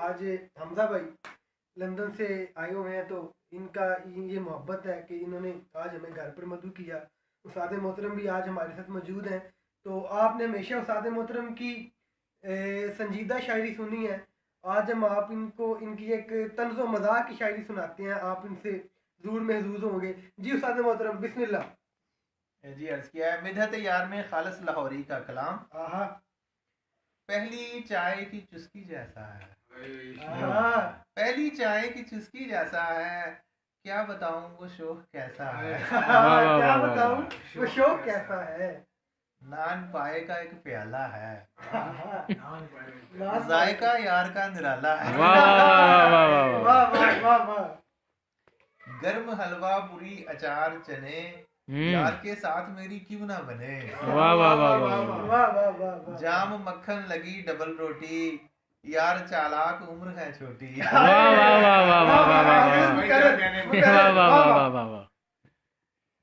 आज हमजा भाई लंदन से आए हुए हैं, तो इनका ये मोहब्बत है कि इन्होंने आज हमें घर पर मदू किया। उस्ताद मोहतरम भी आज हमारे साथ मौजूद हैं। तो आपने हमेशा उस्ताद मोहतरम की संजीदा शायरी सुनी है। आज हम आप इनको इनकी एक तंज़ो मज़ाक की शायरी सुनाते हैं, आप इनसे ज़रूर महजूज होंगे। जी उस्ताद मोहतरम बिस्मिल्लाह। जी अर्ज किया है। मिदहत यार में खालिस लाहौरी का कलाम। आहा पहली चाय की चुस्की जैसा है, आहा पहली चाय की चुस्की जैसा है, क्या बताऊं वो शौक कैसा है। क्या बताऊं वो शौक कैसा है। नान पाए का एक प्याला है, वाह जायका यार का निराला है। वाह वाह वाह। गर्म हलवा पूरी अचार चने, यार के साथ मेरी क्यों ना बने। वाह वाह वाह वाह वाह वाह वाह। जाम मक्खन लगी डबल रोटी, यार चालाक उम्र है छोटी। वाह वाह वाह वाह वाह वाह वाह वाह वाह वाह।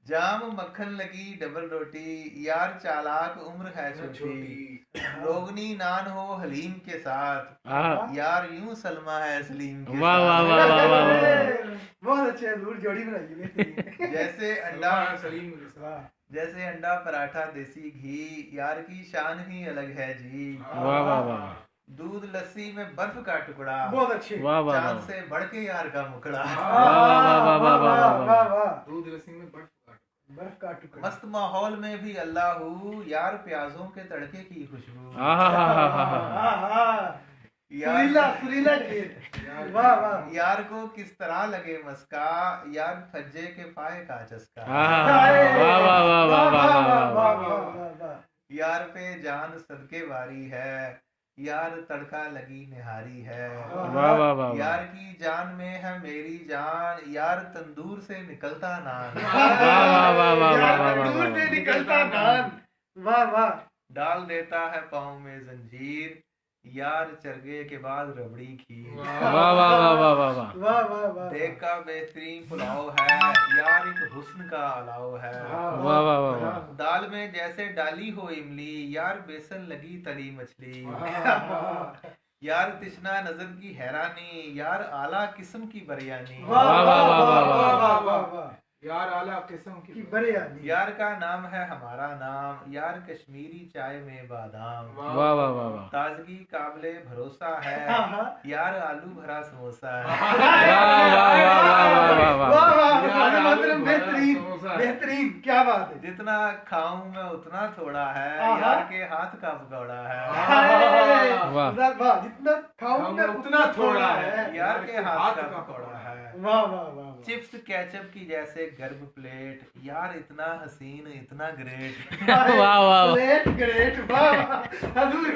जाम मक्खन लगी डबल रोटी, यार चालाक उम्र है छोटी। रोगनी नान हो हलीम के साथ, यार यूं सलमा है सलीम के वाह वाह वाह वाह वाह वाह। बहुत अच्छे दूर जोड़ी बनाई है। जैसे अंडा जैसे अंडा पराठा देसी घी, यार की शान ही अलग है जी। वाह वाह वाह। दूध लस्सी में बर्फ का टुकड़ा, बहुत अच्छे। वाह वाह चांद से बढ़ के यार का मुखड़ा। दूध लस्सी में बर्फ का टुकड़ा। मस्त माहौल में भी अल्लाह, यार प्याजों के तड़के की खुशबू। सुरीला खेत। वाह वाह। यार को किस तरह लगे मस्का, यार फज्जे के पाए का चस्का। वाह वाह वाह वाह वाह। यार पे जान सदके वारी है, यार तड़का लगी निहारी है। वाह वाह वाह। यार की जान में है मेरी जान, यार तंदूर से निकलता नान। वाह वाह वाह वाह। तंदूर से निकलता नान। वाह वाह। डाल देता है पाँव में जंजीर, यार चरगे के बाद रबड़ी खीर। वाह वाह वाह वाह वाह। वाह वाह वाह। देख का बेहतरीन पुलाव है, यार एक हुस्न का अलाव है। वाह वाह वाह। दाल में जैसे डाली हो इमली, यार बेसन लगी तली मछली। यार तिश्ना नजर की हैरानी, यार आला किस्म की बिरयानी। वाह वाह वाह वाह। यार आला किस्म की बिरयानी। यार का नाम है हमारा नाम, यार कश्मीरी चाय में बादाम। वाह वाह वाह। ताजगी काबिले भरोसा है, यार आलू भरा समोसा है। बेहतरीन, क्या बात है। जितना खाऊं मैं उतना थोड़ा है, यार के हाथ का पकौड़ा है। जितना खाऊं मैं उतना थोड़ा है, यार के हाथ का पकौड़ा है। वाह वाह वाह। चिप्स केचप की जैसे गर्म प्लेट, यार इतना हसीन इतना ग्रेट। वाह वाह। ग्रेट वाह। हजूर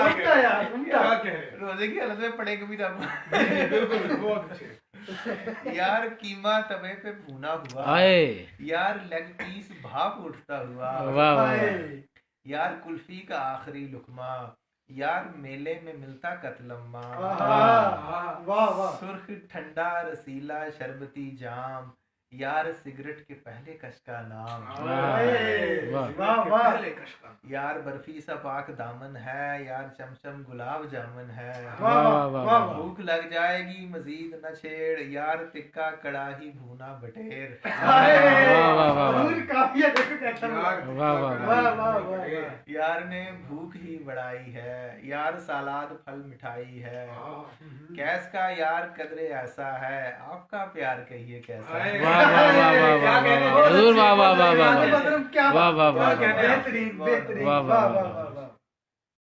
उनका यार उनका रोजे की हालत में पड़े कभी रब। बिल्कुल बहुत अच्छे। यार कीमा तवे पे भुना हुआ, यार लेग पीस भाप उठता हुआ। वाह वाह। यार कुल्फी का आखिरी लुकमा, यार मेले में मिलता कतलम्मा। वाह वाह। सुर्ख ठंडा रसीला शरबती जाम, यार सिगरेट के पहले कश का नाम। वाह वाह। यार बर्फी सा पाक दामन है, यार चमचम गुलाब जामुन है। भूख लग जाएगी मजीद न छेड़, यार टिक्का कड़ाही भूना बटेर। यार ने भूख ही बढ़ाई है, यार सालाद फल मिठाई है। कैस का यार कदरे ऐसा है, आपका प्यार कहिए कैसा है। वाह वाह वाह वाह वाह वाह वाह वाह वाह वाह। बेहतरीन बेहतरीन। वाह वाह वाह।